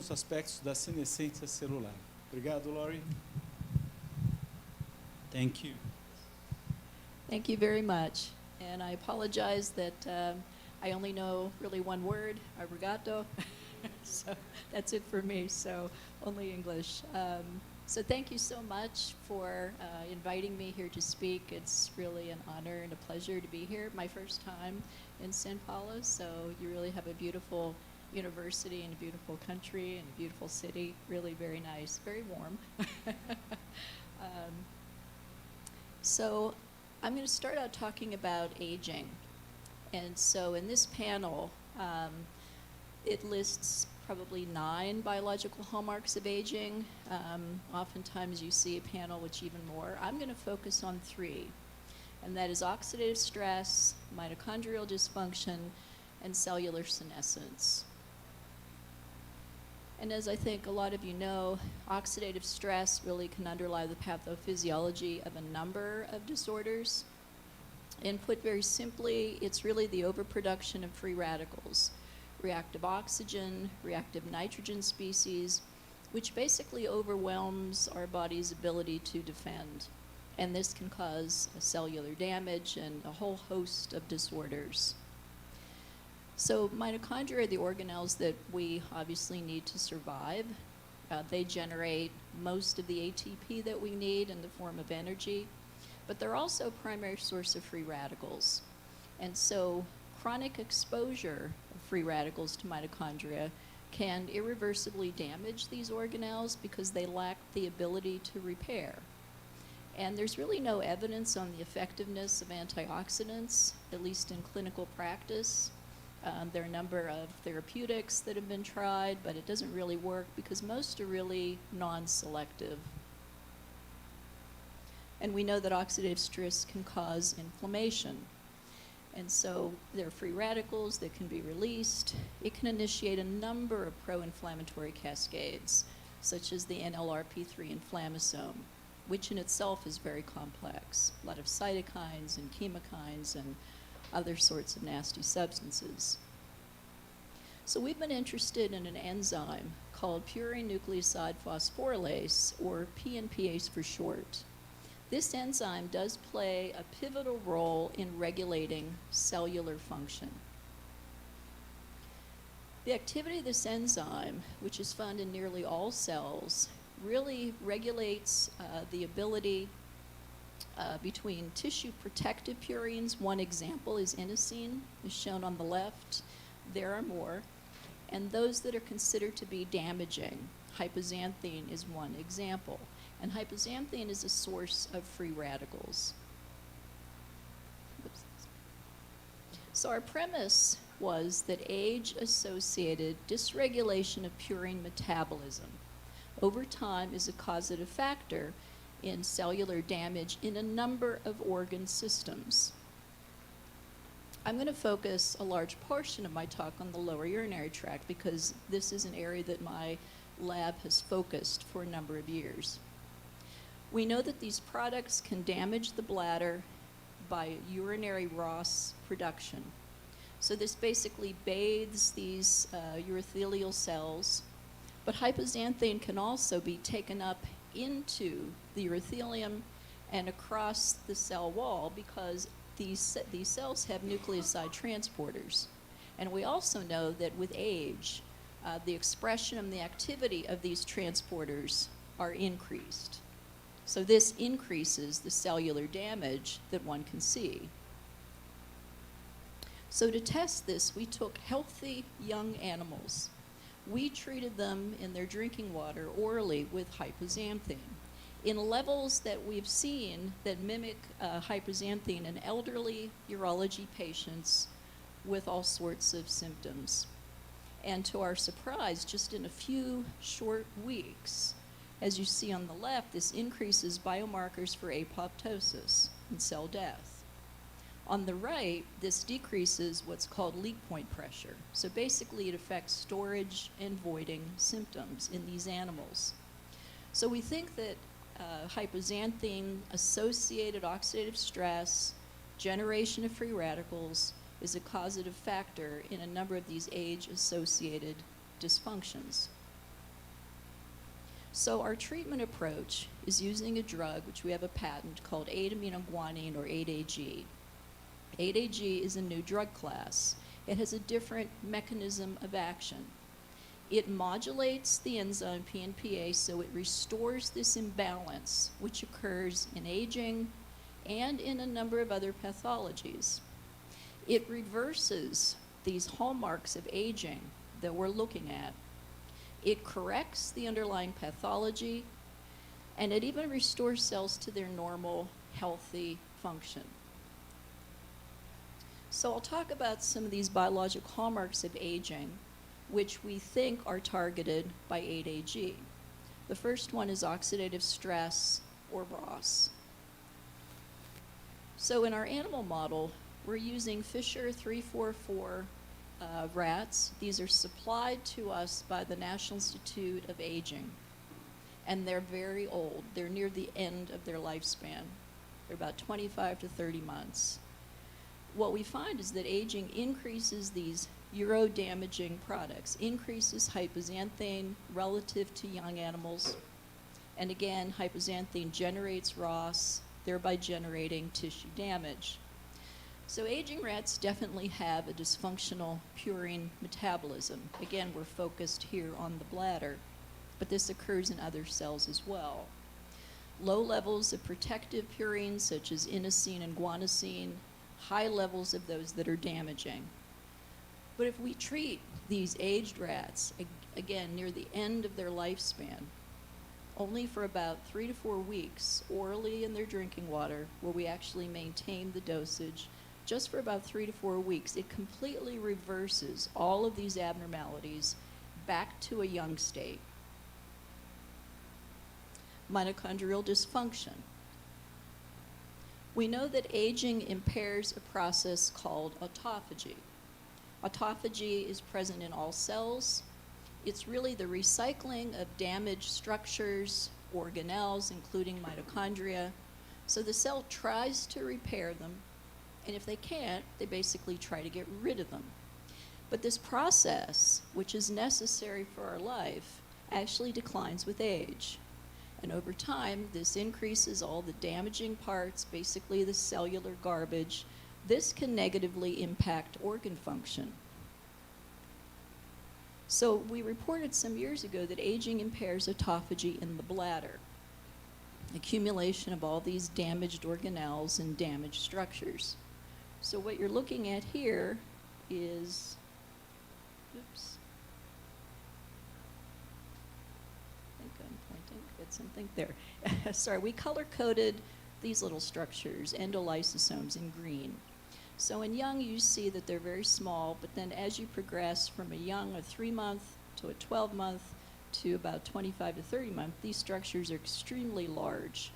alguns aspectos da senescência celular. Obrigado, Laurie. Thank you. Thank you very much. And I apologize that I only know really one word, obrigado. So that's it for me, so only English. So thank you so much for inviting me here to speak. It's really an honor and a pleasure to be here. My first time in São Paulo, so you really have a beautiful university and a beautiful country and a beautiful city. Really very nice, very warm. So I'm going to start out talking about aging. And so in this panel, it lists probably 9 biological hallmarks of aging. Oftentimes you see a panel which even more. I'm going to focus on 3, and that is oxidative stress, mitochondrial dysfunction, and cellular senescence. And as I think a lot of you know, oxidative stress really can underlie the pathophysiology of a number of disorders. And put very simply, it's really the overproduction of free radicals, reactive oxygen, reactive nitrogen species, which basically overwhelms our body's ability to defend. And this can cause cellular damage and a whole host of disorders. So mitochondria are the organelles that we obviously need to survive. They generate most of the ATP that we need in the form of energy, but they're also a primary source of free radicals. And so chronic exposure of free radicals to mitochondria can irreversibly damage these organelles because they lack the ability to repair. And there's really no evidence on the effectiveness of antioxidants, at least in clinical practice. There are a number of therapeutics that have been tried, but it doesn't really work because most are really non-selective. And we know that oxidative stress can cause inflammation. And so there are free radicals that can be released. It can initiate a number of pro-inflammatory cascades, such as the NLRP3 inflammasome, which in itself is very complex. A lot of cytokines and chemokines and other sorts of nasty substances. So we've been interested in an enzyme called purine nucleoside phosphorylase, or PNPase for short. This enzyme does play a pivotal role in regulating cellular function. The activity of this enzyme, which is found in nearly all cells, really regulates the ability between tissue protective purines. One example is inosine, is shown on the left. There are more. And those that are considered to be damaging. Hypoxanthine is one example. And hypoxanthine is a source of free radicals. So our premise was that age-associated dysregulation of purine metabolism over time is a causative factor in cellular damage in a number of organ systems. I'm going to focus a large portion of my talk on the lower urinary tract because this is an area that my lab has focused for a number of years. We know that these products can damage the bladder by urinary ROS production. So this basically bathes these urothelial cells, but hypoxanthine can also be taken up into the urothelium and across the cell wall because these cells have nucleoside transporters. And we also know that with age, the expression and the activity of these transporters are increased. So this increases the cellular damage that one can see. So to test this, we took healthy young animals. We treated them in their drinking water orally with hypoxanthine in levels that we've seen that mimic hypoxanthine in elderly urology patients with all sorts of symptoms. And to our surprise, just in a few short weeks, as you see on the left, this increases biomarkers for apoptosis and cell death. On the right, this decreases what's called leak point pressure. So basically it affects storage and voiding symptoms in these animals. So we think that hypoxanthine-associated oxidative stress, generation of free radicals, is a causative factor in a number of these age-associated dysfunctions. So our treatment approach is using a drug which we have a patent called 8-aminoguanine or 8-AG. 8-AG is a new drug class. It has a different mechanism of action. It modulates the enzyme PNPA so it restores this imbalance which occurs in aging and in a number of other pathologies. It reverses these hallmarks of aging that we're looking at. It corrects the underlying pathology, and it even restores cells to their normal, healthy function. So I'll talk about some of these biologic hallmarks of aging, which we think are targeted by 8-AG. The first one is oxidative stress, or ROS. So in our animal model, we're using Fisher 344 rats. These are supplied to us by the National Institute of Aging, and they're very old. They're near the end of their lifespan. They're about 25 to 30 months. What we find is that aging increases these urodamaging products, increases hypoxanthine relative to young animals, and again, hypoxanthine generates ROS, thereby generating tissue damage. So aging rats definitely have a dysfunctional purine metabolism. Again, we're focused here on the bladder, but this occurs in other cells as well. Low levels of protective purines such as inosine and guanosine, high levels of those that are damaging. But if we treat these aged rats, again, near the end of their lifespan, only for about 3 to 4 weeks, orally in their drinking water, where we actually maintain the dosage, just for about 3 to 4 weeks, it completely reverses all of these abnormalities back to a young state. Mitochondrial dysfunction. We know that aging impairs a process called autophagy. Autophagy is present in all cells. It's really the recycling of damaged structures, organelles, including mitochondria. So the cell tries to repair them, and if they can't, they basically try to get rid of them. But this process, which is necessary for our life, actually declines with age. And over time, this increases all the damaging parts, basically the cellular garbage. This can negatively impact organ function. So we reported some years ago that aging impairs autophagy in the bladder, accumulation of all these damaged organelles and damaged structures. So what you're looking at here is, oops, I think I'm pointing at something there. Sorry, we color-coded these little structures, endolysosomes, in green. So in young, you see that they're very small, but then as you progress from a 3-month to a 12-month to about 25 to 30-month, these structures are extremely large.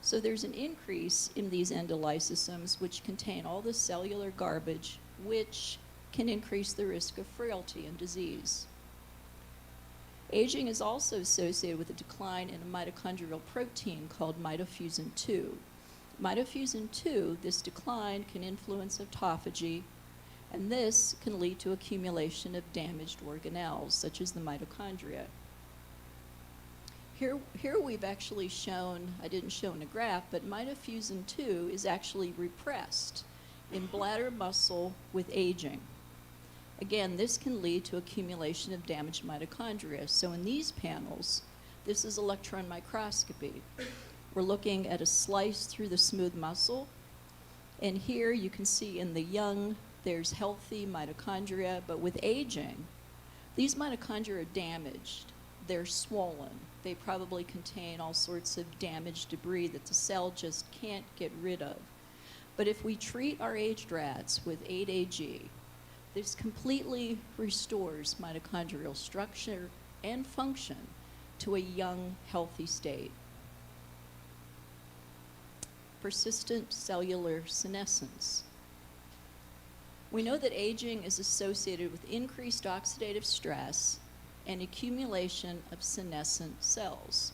So there's an increase in these endolysosomes, which contain all the cellular garbage, which can increase the risk of frailty and disease. Aging is also associated with a decline in a mitochondrial protein called mitofusin 2. Mitofusin 2, this decline can influence autophagy, and this can lead to accumulation of damaged organelles, such as the mitochondria. Here we've actually shown, I didn't show in a graph, but mitofusin 2 is actually repressed in bladder muscle with aging. Again, this can lead to accumulation of damaged mitochondria. So in these panels, this is electron microscopy. We're looking at a slice through the smooth muscle, and here you can see in the young, there's healthy mitochondria, but with aging, these mitochondria are damaged. They're swollen. They probably contain all sorts of damaged debris that the cell just can't get rid of. But if we treat our aged rats with 8-AG, this completely restores mitochondrial structure and function to a young, healthy state. Persistent cellular senescence. We know that aging is associated with increased oxidative stress and accumulation of senescent cells.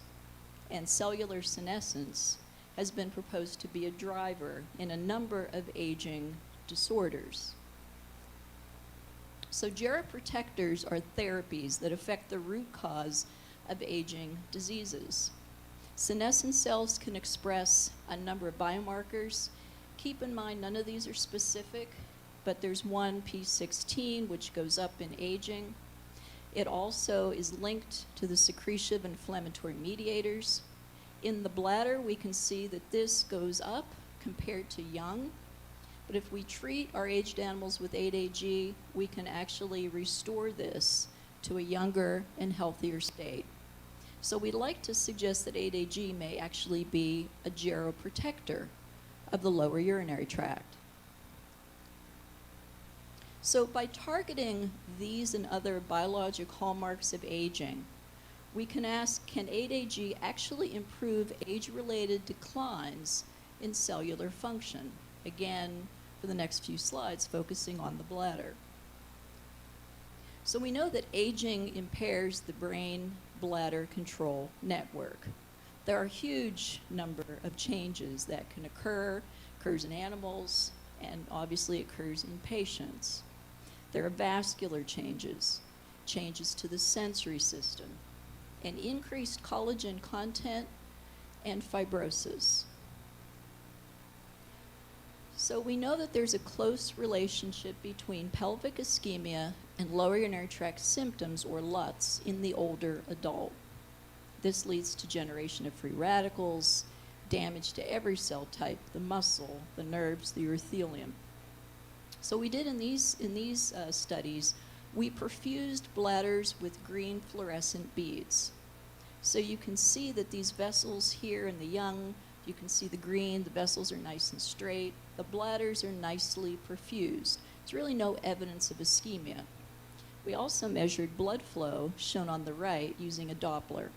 And cellular senescence has been proposed to be a driver in a number of aging disorders. So geroprotectors are therapies that affect the root cause of aging diseases. Senescent cells can express a number of biomarkers. Keep in mind, none of these are specific, but there's one P16 which goes up in aging. It also is linked to the secretion of inflammatory mediators. In the bladder, we can see that this goes up compared to young. But if we treat our aged animals with 8-AG, we can actually restore this to a younger and healthier state. So we'd like to suggest that 8-AG may actually be a geroprotector of the lower urinary tract. So by targeting these and other biologic hallmarks of aging, we can ask, can 8-AG actually improve age-related declines in cellular function? Again, for the next few slides, focusing on the bladder. So we know that aging impairs the brain-bladder control network. There are a huge number of changes that can occurs in animals, and obviously occurs in patients. There are vascular changes, changes to the sensory system, and increased collagen content and fibrosis. So we know that there's a close relationship between pelvic ischemia and lower urinary tract symptoms, or LUTs, in the older adult. This leads to generation of free radicals, damage to every cell type, the muscle, the nerves, the urothelium. So we did in these studies, we perfused bladders with green fluorescent beads. So you can see that these vessels here in the young, you can see the green, the vessels are nice and straight, the bladders are nicely perfused. There's really no evidence of ischemia. We also measured blood flow, shown on the right, using a Doppler.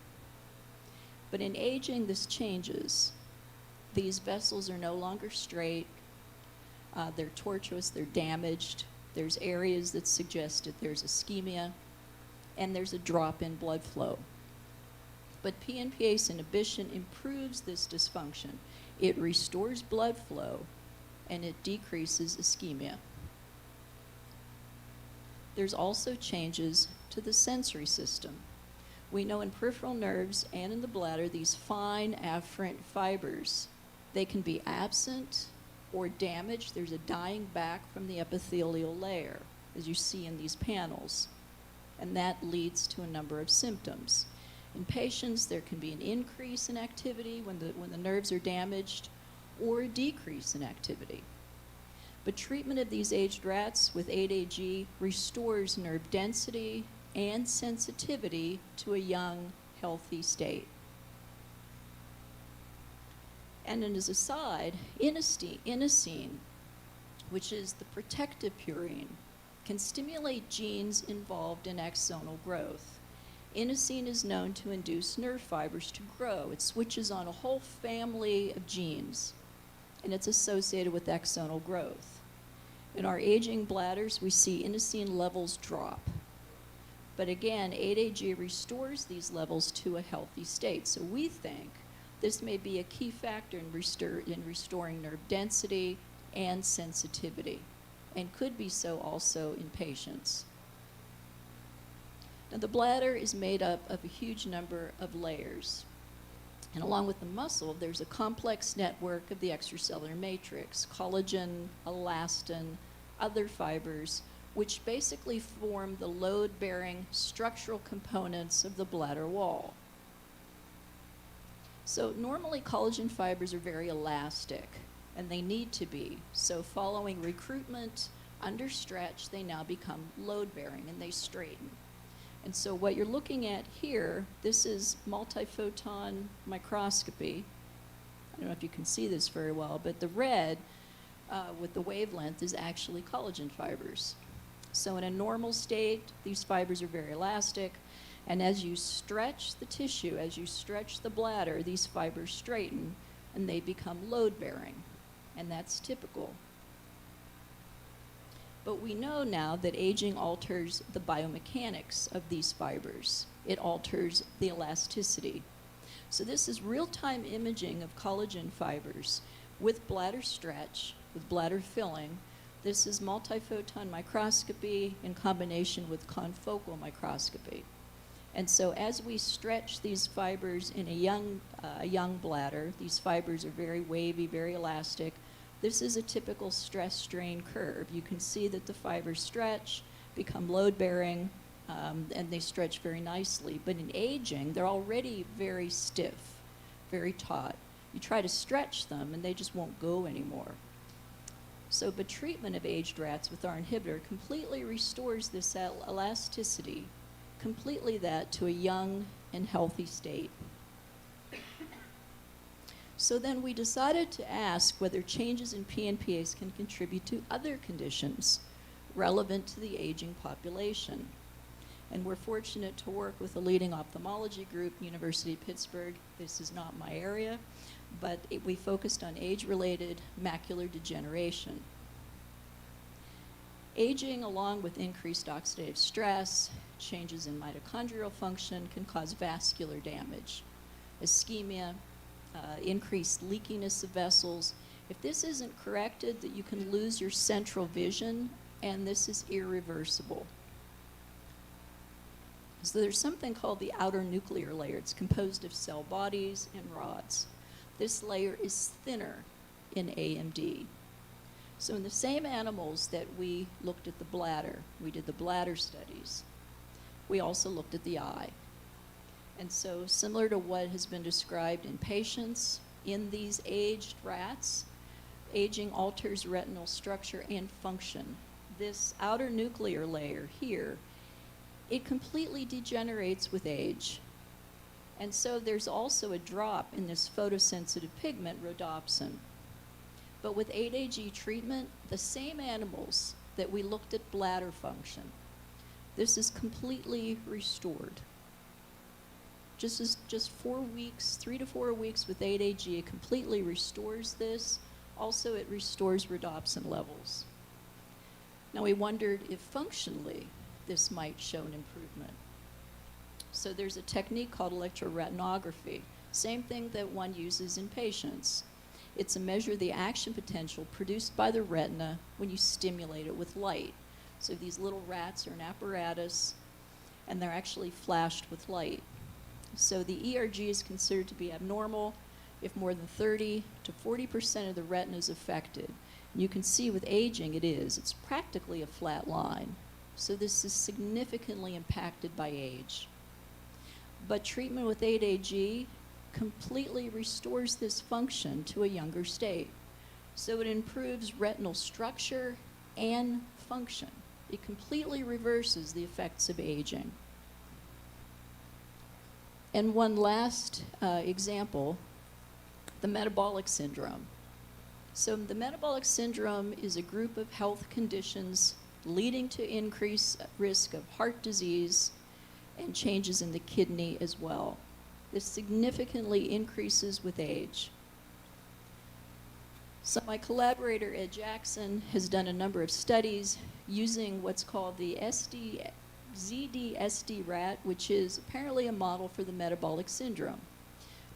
But in aging, this changes. These vessels are no longer straight, they're tortuous, they're damaged, there's areas that suggest that there's ischemia, and there's a drop in blood flow. But PNPase inhibition improves this dysfunction. It restores blood flow, and it decreases ischemia. There's also changes to the sensory system. We know in peripheral nerves and in the bladder, these fine afferent fibers, they can be absent or damaged. There's a dying back from the epithelial layer, as you see in these panels, and that leads to a number of symptoms. In patients, there can be an increase in activity when the nerves are damaged, or a decrease in activity. But treatment of these aged rats with 8-AG restores nerve density and sensitivity to a young, healthy state. And then as a side, inosine, which is the protective purine, can stimulate genes involved in axonal growth. Inosine is known to induce nerve fibers to grow. It switches on a whole family of genes, and it's associated with axonal growth. In our aging bladders, we see inosine levels drop. But again, 8-AG restores these levels to a healthy state. So we think this may be a key factor in restoring nerve density and sensitivity, and could be so also in patients. Now, the bladder is made up of a huge number of layers. And along with the muscle, there's a complex network of the extracellular matrix, collagen, elastin, other fibers, which basically form the load-bearing structural components of the bladder wall. So normally collagen fibers are very elastic, and they need to be. So following recruitment, under stretch, they now become load-bearing and they straighten. And so what you're looking at here, this is multiphoton microscopy. I don't know if you can see this very well, but the red with the wavelength is actually collagen fibers. So in a normal state, these fibers are very elastic, and as you stretch the tissue, as you stretch the bladder, these fibers straighten and they become load-bearing, and that's typical. But we know now that aging alters the biomechanics of these fibers. It alters the elasticity. So this is real-time imaging of collagen fibers with bladder stretch, with bladder filling. This is multiphoton microscopy in combination with confocal microscopy. And so as we stretch these fibers in a young bladder, these fibers are very wavy, very elastic. This is a typical stress-strain curve. You can see that the fibers stretch, become load-bearing, and they stretch very nicely. But in aging, they're already very stiff, very taut. You try to stretch them, and they just won't go anymore. So, but treatment of aged rats with our inhibitor completely restores this elasticity, completely that to a young and healthy state. So then we decided to ask whether changes in PNPase can contribute to other conditions relevant to the aging population. And we're fortunate to work with a leading ophthalmology group, University of Pittsburgh. This is not my area, but we focused on age-related macular degeneration. Aging, along with increased oxidative stress, changes in mitochondrial function, can cause vascular damage, ischemia, increased leakiness of vessels. If this isn't corrected, that you can lose your central vision, and this is irreversible. So there's something called the outer nuclear layer. It's composed of cell bodies and rods. This layer is thinner in AMD. So in the same animals that we looked at the bladder, we did the bladder studies, we also looked at the eye. And so similar to what has been described in patients, in these aged rats, aging alters retinal structure and function. This outer nuclear layer here, it completely degenerates with age. And so there's also a drop in this photosensitive pigment, rhodopsin. But with 8-AG treatment, the same animals that we looked at bladder function, this is completely restored. Just 4 weeks, 3 to 4 weeks with 8-AG, it completely restores this. Also, it restores rhodopsin levels. Now, we wondered if functionally this might show an improvement. So there's a technique called electroretinography, same thing that one uses in patients. It's a measure of the action potential produced by the retina when you stimulate it with light. So these little rats are an apparatus, and they're actually flashed with light. So the ERG is considered to be abnormal if more than 30 to 40% of the retina is affected. And you can see with aging it is. It's practically a flat line. So this is significantly impacted by age. But treatment with 8-AG completely restores this function to a younger state. So it improves retinal structure and function. It completely reverses the effects of aging. And one last example, the metabolic syndrome. So the metabolic syndrome is a group of health conditions leading to increased risk of heart disease and changes in the kidney as well. This significantly increases with age. So my collaborator, Ed Jackson, has done a number of studies using what's called the ZDSD rat, which is apparently a model for the metabolic syndrome.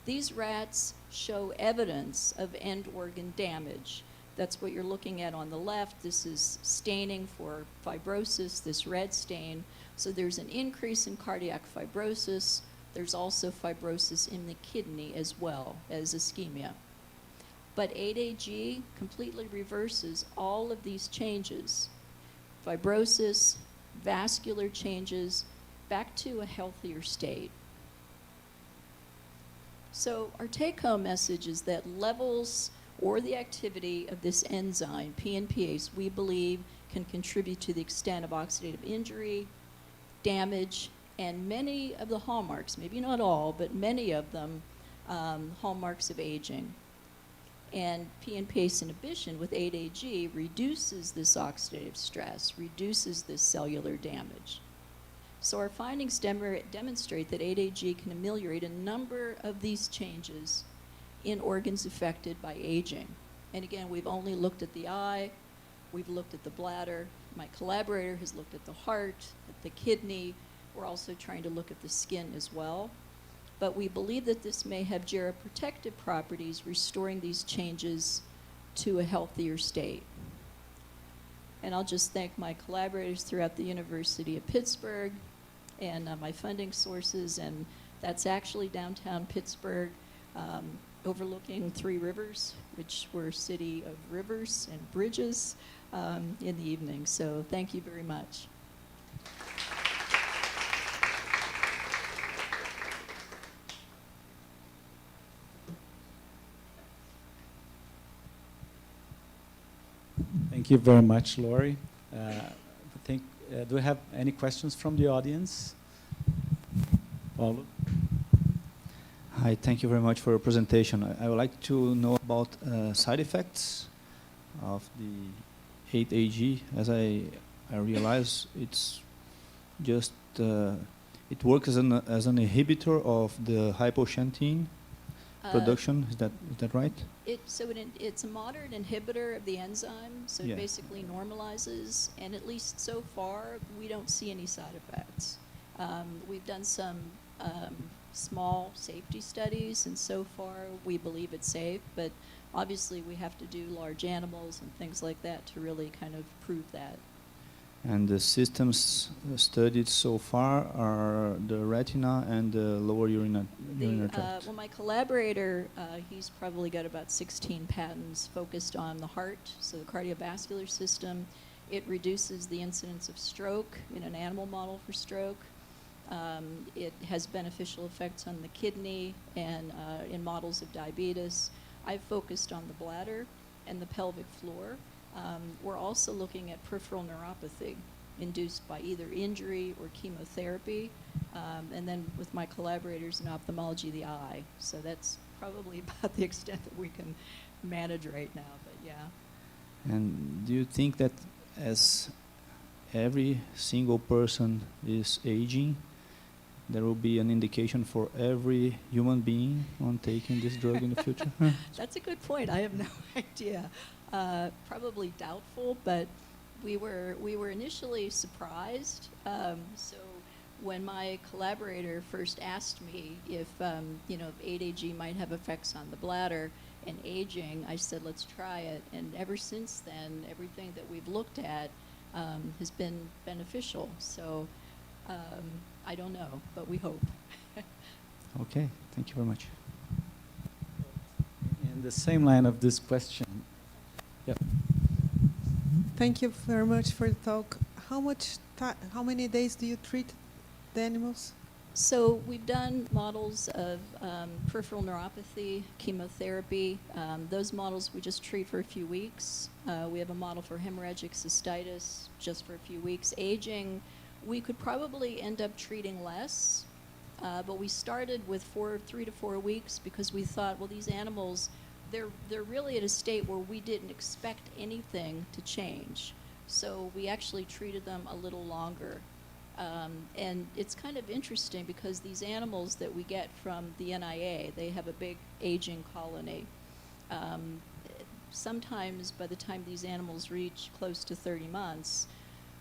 These rats show evidence of end organ damage. That's what you're looking at on the left. This is staining for fibrosis, this red stain. So there's an increase in cardiac fibrosis. There's also fibrosis in the kidney as well as ischemia. But 8-AG completely reverses all of these changes. Fibrosis, vascular changes, back to a healthier state. So our take-home message is that levels or the activity of this enzyme, PNPase, we believe can contribute to the extent of oxidative injury, damage, and many of the hallmarks, maybe not all, but many of them, hallmarks of aging. And PNPase inhibition with 8-AG reduces this oxidative stress, reduces this cellular damage. So our findings demonstrate that 8-AG can ameliorate a number of these changes in organs affected by aging. And again, we've only looked at the eye, we've looked at the bladder, my collaborator has looked at the heart, at the kidney, we're also trying to look at the skin as well. But we believe that this may have geroprotective properties, restoring these changes to a healthier state. And I'll just thank my collaborators throughout the University of Pittsburgh and my funding sources, and that's actually downtown Pittsburgh, overlooking 3 rivers, which we're a city of rivers and bridges in the evening. So thank you very much. Thank you very much, Lori. Do we have any questions from the audience? Paulo? Hi, thank you very much for your presentation. I would like to know about side effects of the 8-AG. As I realize, it's just it works as an inhibitor of the hypoxanthine production. Is that right? It's a moderate inhibitor of the enzyme, so Yeah. it basically normalizes, and at least so far, we don't see any side effects. We've done some small safety studies, and so far, we believe it's safe, but obviously, we have to do large animals and things like that to really kind of prove that. And the systems studied so far are the retina and the lower urinary tract. Well, my collaborator, he's probably got about 16 patents focused on the heart, so the cardiovascular system. It reduces the incidence of stroke in an animal model for stroke. It has beneficial effects on the kidney and in models of diabetes. I've focused on the bladder and the pelvic floor. We're also looking at peripheral neuropathy induced by either injury or chemotherapy, and then with my collaborators in ophthalmology, the eye. So that's probably about the extent that we can manage right now, but yeah. And do you think that as every single person is aging, there will be an indication for every human being on taking this drug in the future? That's a good point. I have no idea. Probably doubtful, but we were initially surprised. So when my collaborator first asked me if if 8-AG might have effects on the bladder and aging, I said let's try it. And ever since then, everything that we've looked at has been beneficial. So I don't know, but we hope. Okay, thank you very much. In the same line of this question. Yep. Thank you very much for the talk. How many days do you treat the animals? So we've done models of peripheral neuropathy, chemotherapy. Those models we just treat for a few weeks. We have a model for hemorrhagic cystitis just for a few weeks. Aging, we could probably end up treating less, but we started with 3 to 4 weeks because we thought, well, these animals, they're really at a state where we didn't expect anything to change. So we actually treated them a little longer. And it's kind of interesting because these animals that we get from the NIA, they have a big aging colony. Sometimes by the time these animals reach close to 30 months,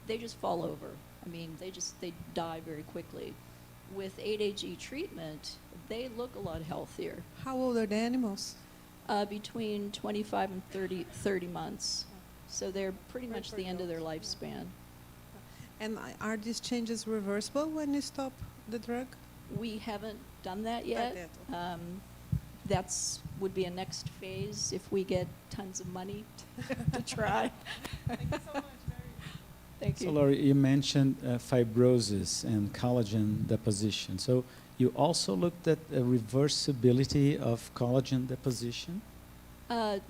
they just fall over. I mean, they die very quickly. With 8-AG treatment, they look a lot healthier. How old are the animals? Between 25 and 30 months. So they're pretty much the end of their lifespan. And are these changes reversible when you stop the drug? We haven't done that yet. That's would be a next phase if we get tons of money to try. Thank you so much. Thank you. So, Lori, you mentioned fibrosis and collagen deposition. So you also looked at reversibility of collagen deposition?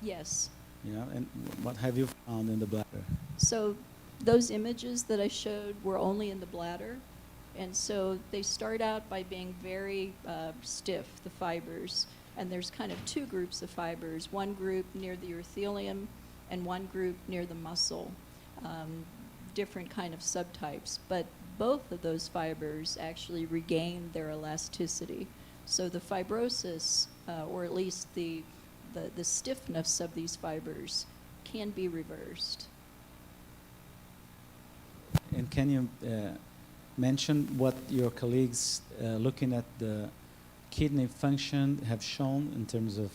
Yes. Yeah, and what have you found in the bladder? So those images that I showed were only in the bladder. And so they start out by being very stiff, the fibers. And there's kind of 2 groups of fibers, one group near the urothelium and one group near the muscle. Different kind of subtypes. But both of those fibers actually regain their elasticity. So the fibrosis, or at least the stiffness of these fibers, can be reversed. And can you mention what your colleagues looking at the kidney function have shown in terms of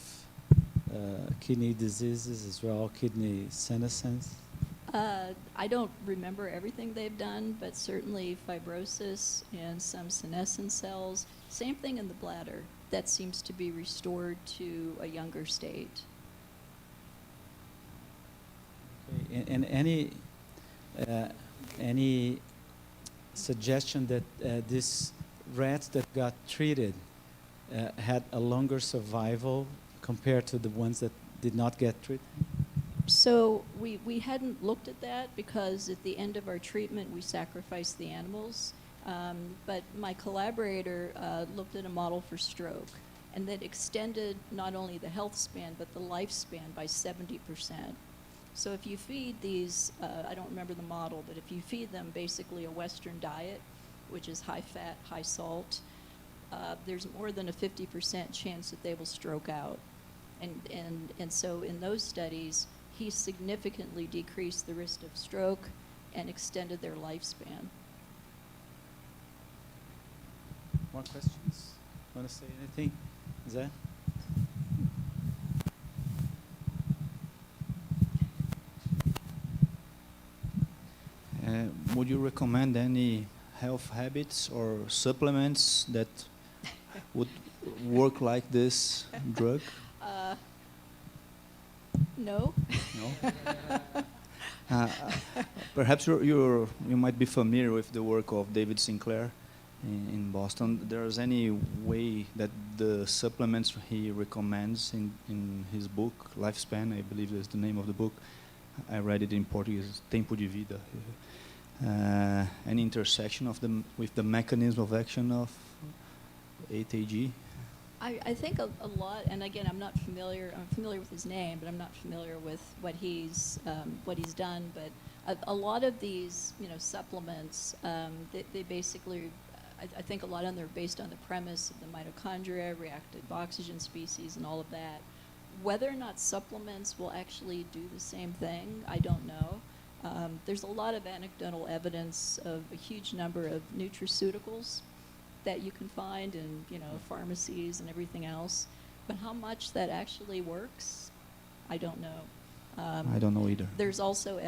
kidney diseases as well, kidney senescence? I don't remember everything they've done, but certainly fibrosis and some senescent cells. Same thing in the bladder. That seems to be restored to a younger state. Okay. And any suggestion that these rats that got treated had a longer survival compared to the ones that did not get treated? So we hadn't looked at that because at the end of our treatment we sacrificed the animals. But my collaborator looked at a model for stroke, and that extended not only the health span but the lifespan by 70%. So if you feed these, I don't remember the model, but if you feed them basically a Western diet, which is high fat, high salt, there's more than a 50% chance that they will stroke out. And so in those studies, he significantly decreased the risk of stroke and extended their lifespan. More questions? Want to say anything? Zé? Would you recommend any health habits or supplements that would work like this drug? No. No? Perhaps you might be familiar with the work of David Sinclair in Boston. There's any way that the supplements he recommends in his book, Lifespan, I believe is the name of the book. I read it in Portuguese, Tempo de Vida. Any intersection of them with the mechanism of action of 8AG? I think a lot, and again, I'm familiar with his name, but I'm not familiar with what he's done. But a lot of these, supplements, they basically, I think a lot of them are based on the premise of the mitochondria, reactive oxygen species, and all of that. Whether or not supplements will actually do the same thing, I don't know. There's a lot of anecdotal evidence of a huge number of nutraceuticals that you can find in, pharmacies and everything else. But how much that actually works, I don't know. I don't know either. There's also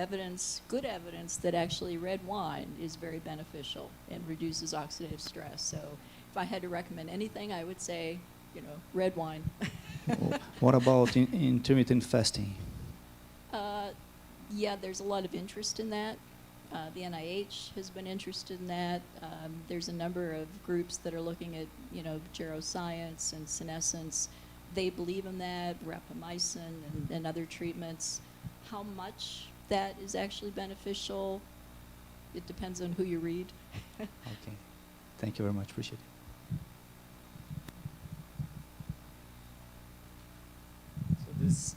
good evidence that actually red wine is very beneficial and reduces oxidative stress. So if I had to recommend anything, I would say, red wine. What about intermittent fasting? Yeah, there's a lot of interest in that. The NIH has been interested in that. There's a number of groups that are looking at, geroscience and senescence. They believe in that, rapamycin and other treatments. How much that is actually beneficial, it depends on who you read. Okay. Thank you very much. Appreciate it. So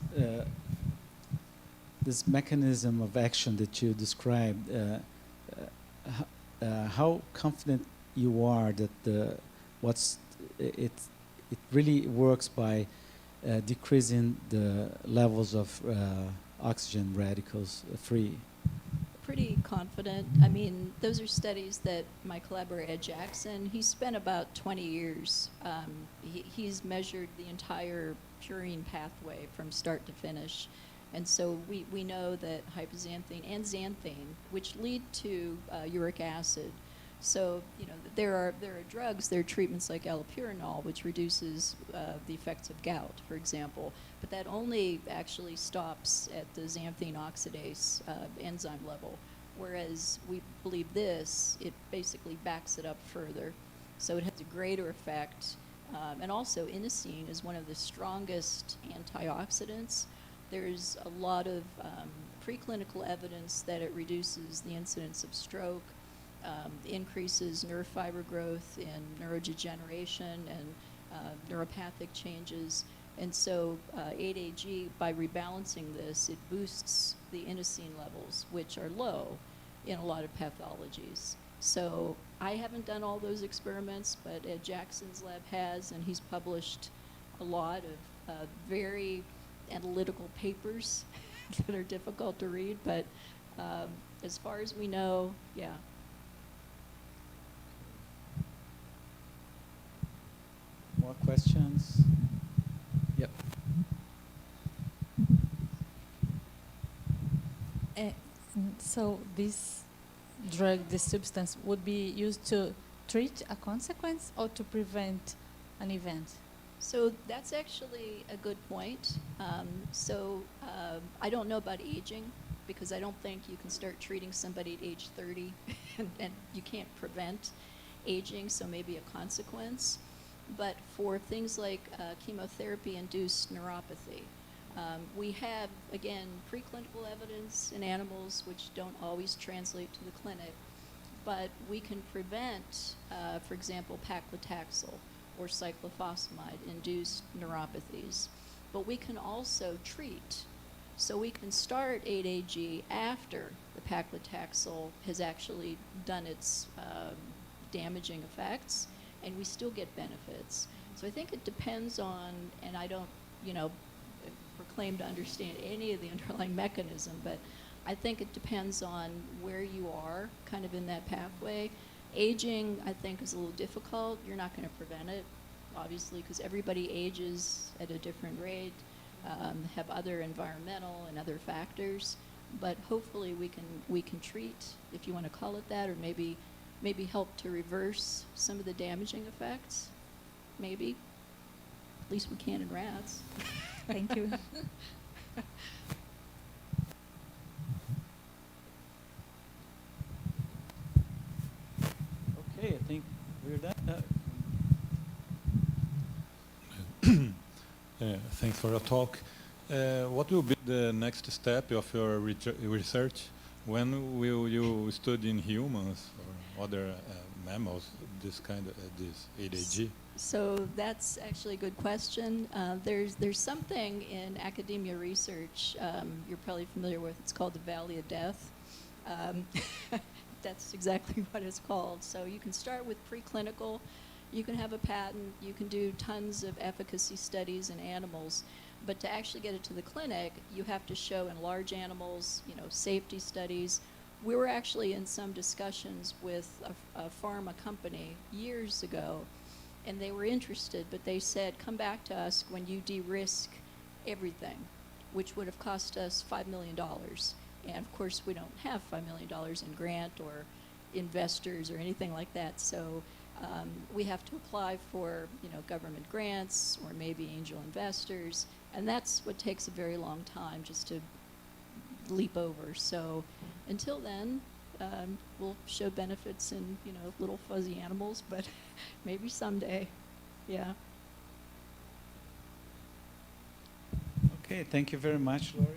this mechanism of action that you described, how confident you are that it really works by decreasing the levels of oxygen radicals free? Pretty confident. I mean, those are studies that my collaborator Ed Jackson, he spent about 20 years. He's measured the entire purine pathway from start to finish. And so we know that hypoxanthine and xanthine, which lead to uric acid. So, there are drugs, there are treatments like allopurinol, which reduces the effects of gout, for example. But that only actually stops at the xanthine oxidase enzyme level. Whereas we believe it basically backs it up further. So it has a greater effect. And also inosine is one of the strongest antioxidants. There's a lot of preclinical evidence that it reduces the incidence of stroke, increases nerve fiber growth and neurodegeneration and neuropathic changes. And so 8AG, by rebalancing this, it boosts the inosine levels, which are low in a lot of pathologies. So I haven't done all those experiments, but Ed Jackson's lab has, and he's published a lot of very analytical papers that are difficult to read, but as far as we know, yeah. More questions? Yep. So this drug, this substance, would be used to treat a consequence or to prevent an event? So that's actually a good point. I don't know about aging, because I don't think you can start treating somebody at age 30 and you can't prevent aging, so maybe a consequence. But for things like chemotherapy-induced neuropathy, we have, again, preclinical evidence in animals which don't always translate to the clinic, but we can prevent, for example, paclitaxel or cyclophosphamide-induced neuropathies. But we can also treat. So we can start 8-AG after the paclitaxel has actually done its damaging effects, and we still get benefits. So I think it depends on, and I don't, proclaim to understand any of the underlying mechanism, but I think it depends on where you are kind of in that pathway. Aging, I think, is a little difficult. You're not going to prevent it, obviously, because everybody ages at a different rate, have other environmental and other factors. But hopefully we can treat, if you want to call it that, or maybe help to reverse some of the damaging effects. Maybe. At least we can in rats. Thank you. Okay, I think we're done. Thanks for your talk. What will be the next step of your research? When will you study in humans or other mammals this 8-AG? So that's actually a good question. There's something in academia research you're probably familiar with. It's called the Valley of Death. That's exactly what it's called. So you can start with preclinical. You can have a patent. You can do tons of efficacy studies in animals. But to actually get it to the clinic, you have to show in large animals, safety studies. We were actually in some discussions with a pharma company years ago, and they were interested, but they said, come back to us when you de-risk everything, which would have cost us $5 million. And of course, we don't have $5 million in grant or investors or anything like that. So we have to apply for, government grants or maybe angel investors. And that's what takes a very long time just to leap over. So until then, we'll show benefits in, little fuzzy animals, but maybe someday, yeah. Okay, thank you very much, Lori.